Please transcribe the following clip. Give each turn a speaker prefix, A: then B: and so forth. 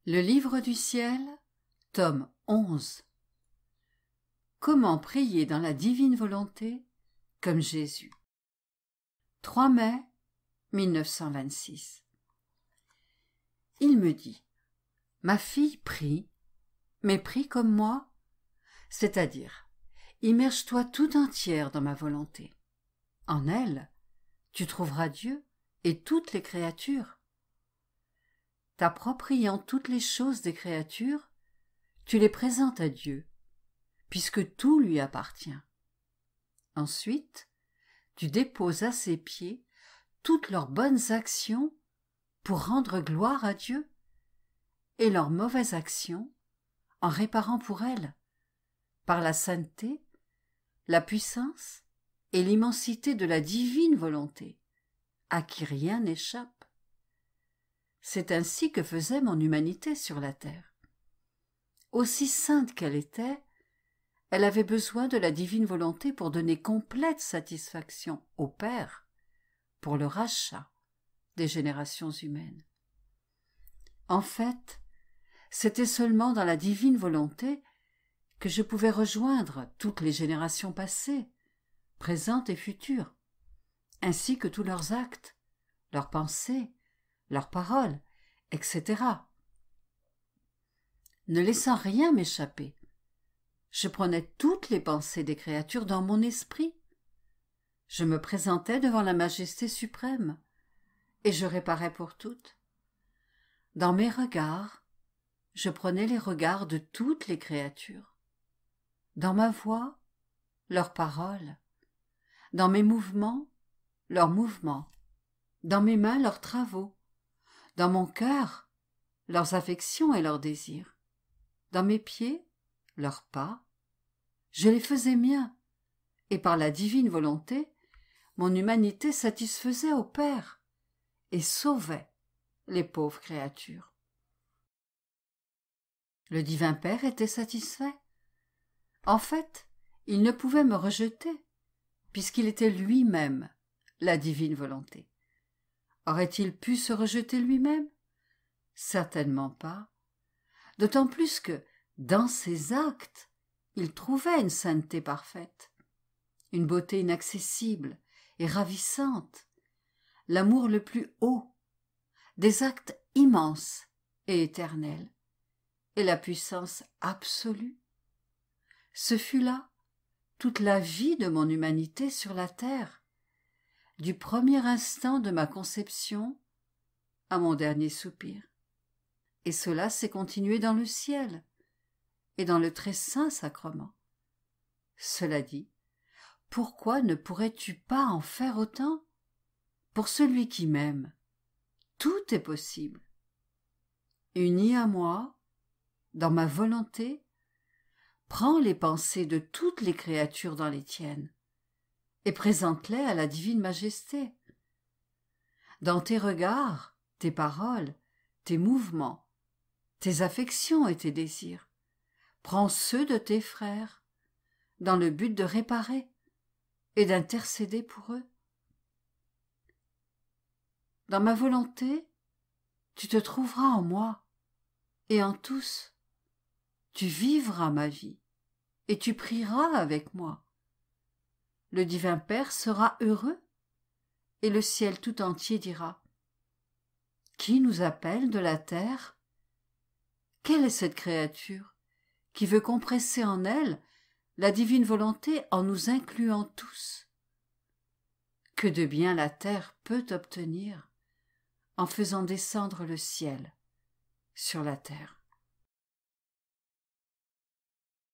A: Le livre du ciel, tome 11. Comment prier dans la divine volonté comme Jésus. 3 mai 1926. Il me dit: ma fille prie, mais prie comme moi, c'est-à-dire, immerge-toi tout entière dans ma volonté. En elle, tu trouveras Dieu et toutes les créatures. T'appropriant toutes les choses des créatures, tu les présentes à Dieu, puisque tout lui appartient. Ensuite, tu déposes à ses pieds toutes leurs bonnes actions pour rendre gloire à Dieu, et leurs mauvaises actions en réparant pour elles, par la sainteté, la puissance et l'immensité de la divine volonté, à qui rien n'échappe. C'est ainsi que faisait mon humanité sur la terre. Aussi sainte qu'elle était, elle avait besoin de la divine volonté pour donner complète satisfaction au Père, pour le rachat des générations humaines. En fait, c'était seulement dans la divine volonté que je pouvais rejoindre toutes les générations passées, présentes et futures, ainsi que tous leurs actes, leurs pensées, leurs paroles, etc. Ne laissant rien m'échapper, je prenais toutes les pensées des créatures dans mon esprit. Je me présentais devant la majesté suprême, et je réparais pour toutes. Dans mes regards, je prenais les regards de toutes les créatures. Dans ma voix, leurs paroles. Dans mes mouvements, leurs mouvements. Dans mes mains, leurs travaux. Dans mon cœur, leurs affections et leurs désirs. Dans mes pieds, leurs pas. Je les faisais miens, et par la divine volonté, mon humanité satisfaisait au Père et sauvait les pauvres créatures. Le divin Père était satisfait. En fait, il ne pouvait me rejeter, puisqu'il était lui-même la divine volonté. Aurait-il pu se rejeter lui-même? Certainement pas. D'autant plus que, dans ses actes, il trouvait une sainteté parfaite, une beauté inaccessible et ravissante, l'amour le plus haut, des actes immenses et éternels, et la puissance absolue. Ce fut là toute la vie de mon humanité sur la terre, du premier instant de ma conception à mon dernier soupir. Et cela s'est continué dans le ciel et dans le très saint sacrement. Cela dit, pourquoi ne pourrais-tu pas en faire autant? Pour celui qui m'aime, tout est possible. Uni à moi, dans ma volonté, prends les pensées de toutes les créatures dans les tiennes et présente-les à la divine majesté. Dans tes regards, tes paroles, tes mouvements, tes affections et tes désirs, prends ceux de tes frères dans le but de réparer et d'intercéder pour eux. Dans ma volonté, tu te trouveras en moi et en tous. Tu vivras ma vie et tu prieras avec moi. Le divin Père sera heureux et le ciel tout entier dira: qui nous appelle de la terre? Quelle est cette créature qui veut compresser en elle la divine volonté en nous incluant tous? Que de bien la terre peut obtenir en faisant descendre le ciel sur la terre.